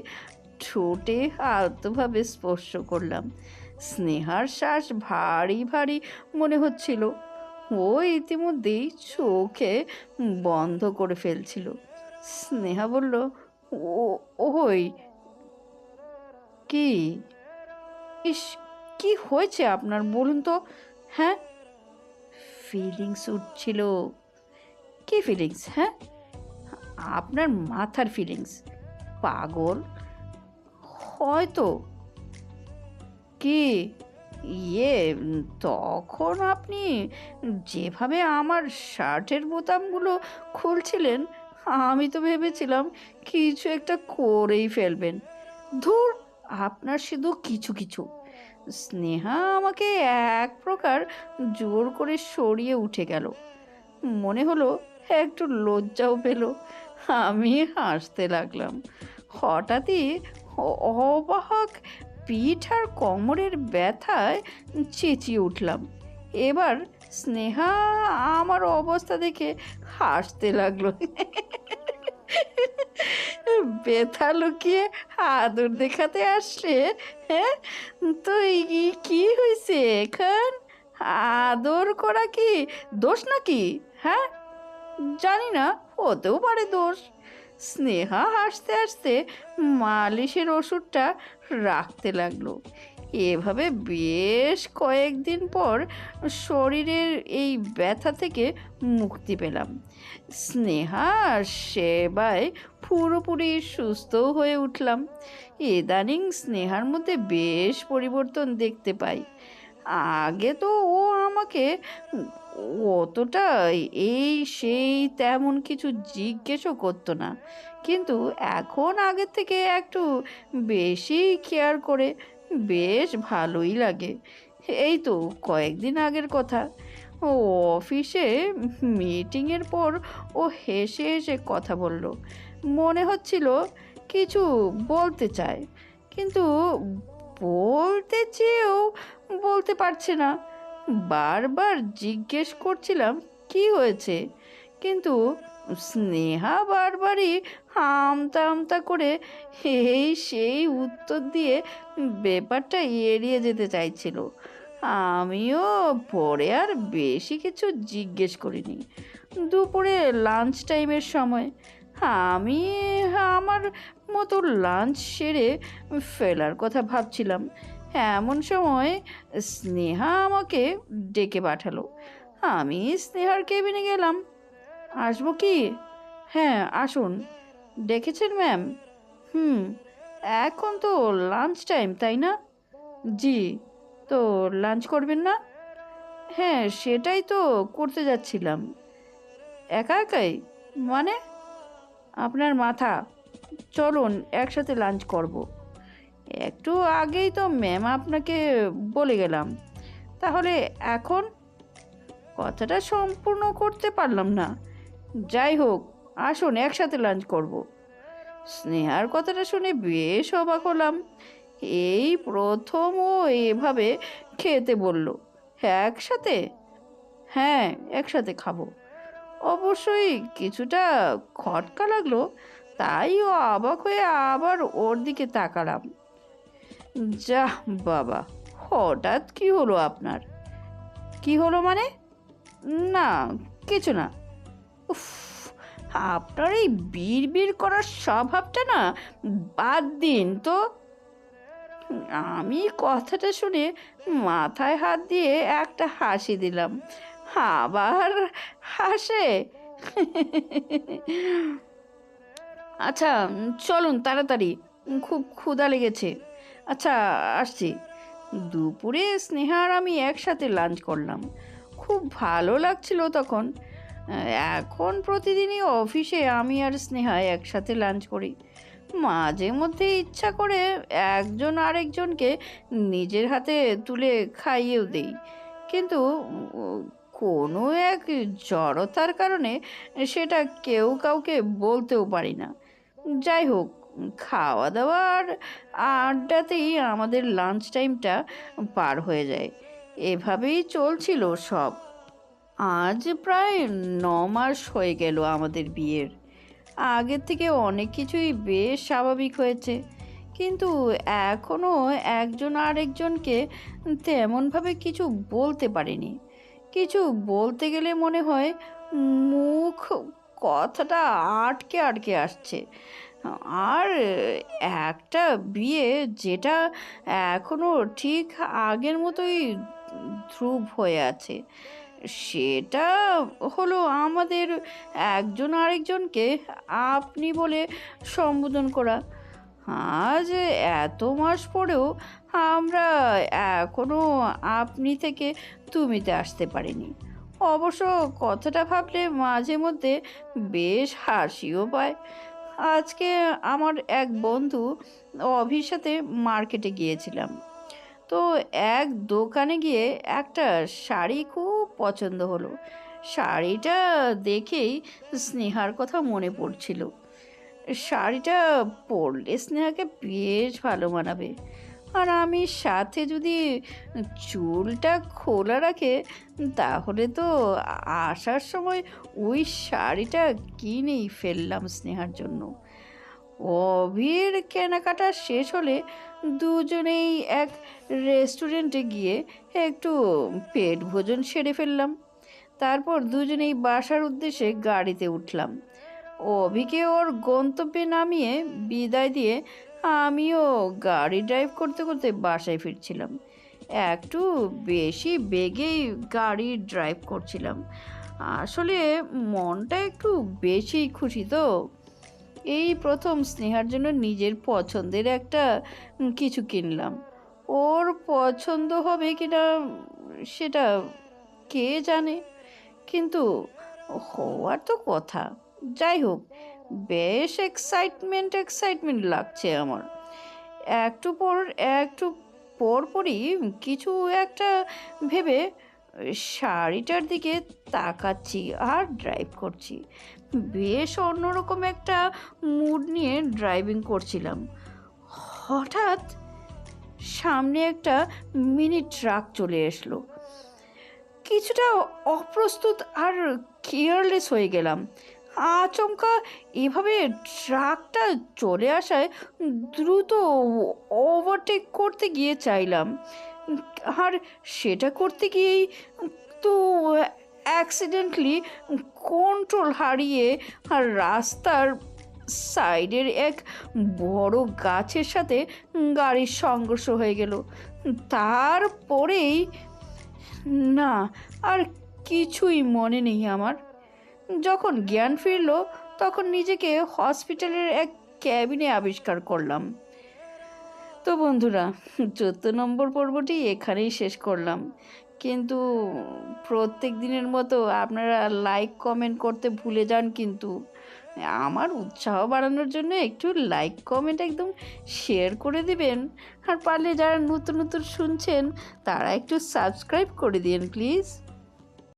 ঠোঁটে আলতোভাবে স্পর্শ করলাম। স্নেহার শ্বাস ভারী ভারী মনে হচ্ছিল। ও ইতিমধ্যেই চোখে বন্ধ করে ফেলছিল। স্নেহা বলল, ও ওই কি? ইস, কি হয়েছে আপনার বলুন তো? হ্যাঁ, ফিলিংস উঠছিল। কি ফিলিংস? হ্যাঁ, আপনার মাথার ফিলিংস। পাগল হয়তো। কি? তখন আপনি যেভাবে আমার শার্টের বোতামগুলো খুলছিলেন, আমি তো ভেবেছিলাম কিছু একটা করেই ফেলবেন। ধুর, আপনার শুধু কিছু কিছু। স্নেহা আমাকে এক প্রকার জোর করে সরিয়ে উঠে গেল। মনে হলো একটু লজ্জাও পেল। আমি হাসতে লাগলাম। হঠাৎই অবাক পিঠ আর কোমরের ব্যথায় চেঁচিয়ে উঠলাম। এবার স্নেহা আমার অবস্থা দেখে হাসতে লাগলো। ব্যথা লুকিয়ে আদর দেখাতে আসলে? হ্যাঁ, তো কি হয়েছে এখন? আদর করা কি দোষ নাকি? হ্যাঁ, জানি না, হতেও পারে দোষ। স্নেহা হাসতে হাসতে মালিশের ওষুধটা রাখতে লাগলো। এভাবে বেশ কয়েকদিন পর শরীরের এই ব্যথা থেকে মুক্তি পেলাম। স্নেহার সেবায় পুরোপুরি সুস্থও হয়ে উঠলাম। ইদানিং স্নেহার মধ্যে বেশ পরিবর্তন দেখতে পাই। আগে তো ও আমাকে অতটা এই সেই তেমন কিছু জিজ্ঞেসও করতো না, কিন্তু এখন আগের থেকে একটু বেশি কেয়ার করে। বেশ ভালোই লাগে। এই তো কয়েকদিন আগের কথা, ও অফিসে মিটিংয়ের পর ও হেসে হেসে কথা বলল। মনে হচ্ছিল কিছু বলতে চায়, কিন্তু বলতে চেয়েও বলতে পারছে না। বারবার জিজ্ঞেস করছিলাম কি হয়েছে, কিন্তু স্নেহা বারবারই আমতা আমতা করে এই সেই উত্তর দিয়ে ব্যাপারটা এড়িয়ে যেতে চাইছিল। আমিও পরে আর বেশি কিছু জিজ্ঞেস করিনি। দুপুরে লাঞ্চ টাইমের সময় আমি আমার মতো লাঞ্চ সেরে ফেলার কথা ভাবছিলাম। এমন সময় স্নেহা আমাকে ডেকে পাঠালো। আমি স্নেহার কেবিনে গেলাম। আসবো কি? হ্যাঁ আসুন। ডেকেছেন ম্যাম? হুম, এখন তো লাঞ্চ টাইম, তাই না? জি। তো লাঞ্চ করবেন না? হ্যাঁ, সেটাই তো করতে যাচ্ছিলাম। একা একাই? মানে? আপনার মাথা। চলুন একসাথে লাঞ্চ করব। একটু আগেই তো ম্যাম আপনাকে বলে গেলাম। তাহলে এখন? কথাটা সম্পূর্ণ করতে পারলাম না। যাই হোক, আসুন একসাথে লাঞ্চ করব। স্নেহার কথাটা শুনে বেশ অবাক হলাম। এই প্রথম ও এভাবে খেতে বলল। একসাথে? হ্যাঁ, একসাথে খাবো। অবশ্যই কিছুটা খটকা লাগলো, তাই ও অবাক হয়ে আবার ওর দিকে তাকালাম। যাহ বাবা, হঠাৎ কি হলো আপনার? কি হলো মানে? না, কিছু না। উফ, আপনার এই বিড়বিড় করার স্বভাবটা না বাদ দিন তো। আমি কথাটা শুনে মাথায় হাত দিয়ে একটা হাসি দিলাম। আবার হাসে। আচ্ছা, চলুন তাড়াতাড়ি, খুব ক্ষুধা লেগেছে। আচ্ছা, আসছি। দুপুরে স্নেহা আর আমি একসাথে লাঞ্চ করলাম। খুব ভালো লাগছিল তখন। এখন প্রতিদিনই অফিসে আমি আর স্নেহা একসাথে লাঞ্চ করি। মাঝে মধ্যে ইচ্ছা করে একজন আরেকজনকে নিজের হাতে তুলে খাইয়েও দেই, কিন্তু কোনো এক জড়তার কারণে সেটা কেউ কাউকে বলতেও পারি না। যাই হোক, খাওয়া দাওয়া আর আড্ডাতেই আমাদের লাঞ্চ টাইমটা পার হয়ে যায়। এভাবেই চলছিল সব। আজ প্রায় 9 মাস হয়ে গেল আমাদের বিয়ের। আগের থেকে অনেক কিছুই বেশ স্বাভাবিক হয়েছে, কিন্তু এখনও একজন আরেকজনকে তেমনভাবে কিছু বলতে পারিনি। কিছু বলতে গেলে মনে হয় মুখ কথাটা আটকে আটকে আসছে। আর একটা বিয়ে যেটা এখনও ঠিক আগের মতোই ধ্রুব হয়ে আছে, সেটা হলো আমাদের একজন আরেকজনকে আপনি বলে সম্বোধন করা। আজ এত মাস পরেও আমরা এখনো আপনি থেকে তুমিতে আসতে পারিনি। অবশ্য কথাটা ভাবলে মাঝে মধ্যে বেশ হাসিও পায়। আজকে আমার এক বন্ধু অভির সাথে মার্কেটে গিয়েছিলাম। তো এক দোকানে গিয়ে একটা শাড়ি খুব পছন্দ হলো। শাড়িটা দেখেই স্নেহার কথা মনে পড়ছিল। শাড়িটা পরলে স্নেহাকে বেশ ভালো মানাবে। আর আমি সাথে যদি চুলটা খোলা রাখে, তাহলে তো আসার সময় ওই শাড়িটা কিনেই ফেললাম স্নেহার জন্য। অভির কেনাকাটা শেষ হলে দুজনেই এক রেস্টুরেন্টে গিয়ে একটু পেট ভোজন সেরে ফেললাম। তারপর দুজনেই বাসার উদ্দেশ্যে গাড়িতে উঠলাম। অভিকে ওর গন্তব্যে নামিয়ে বিদায় দিয়ে আমিও গাড়ি ড্রাইভ করতে করতে বাসায় ফিরছিলাম। একটু বেশি বেগেই গাড়ি ড্রাইভ করছিলাম। আসলে মনটা একটু বেশি খুশি তো। এই প্রথম স্নেহার জন্য নিজের পছন্দের একটা কিছু কিনলাম। ওর পছন্দ হবে কিনা সেটা কে জানে, কিন্তু হওয়ার তো কথা। যাই হোক, বেশ এক্সাইটমেন্ট এক্সাইটমেন্ট লাগছে আমার। একটু পর একটু পরই কিছু একটা ভেবে শাড়িটার দিকে তাকাচ্ছি আর ড্রাইভ করছি। বেশ অন্যরকম একটা মুড নিয়ে ড্রাইভিং করছিলাম। হঠাৎ সামনে একটা মিনি ট্রাক চলে আসলো। কিছুটা অপ্রস্তুত আর কেয়ারলেস হয়ে গেলাম। আচমকা এভাবে ট্রাকটা চলে আসায় দ্রুত ওভারটেক করতে গিয়ে চাইলাম, আর সেটা করতে গিয়েই তো অ্যাক্সিডেন্টলি কন্ট্রোল হারিয়ে আর রাস্তার সাইডের এক বড় গাছের সাথে গাড়ির সংঘর্ষ হয়ে গেল। তারপরেই না, আর কিছুই মনে নেই আমার। যখন জ্ঞান ফিরল, তখন নিজেকে হসপিটালের এক ক্যাবিনে আবিষ্কার করলাম। তো বন্ধুরা, 14 নম্বর পর্বটি এখানেই শেষ করলাম। কিন্তু প্রত্যেক দিনের মতো আপনারা লাইক কমেন্ট করতে ভুলে যান কিন্তু। আমার উৎসাহ বাড়ানোর জন্য একটু লাইক কমেন্ট একদম শেয়ার করে দিবেন। আর পারলে যারা নতুন নতুন শুনছেন তারা একটু সাবস্ক্রাইব করে দিন প্লিজ।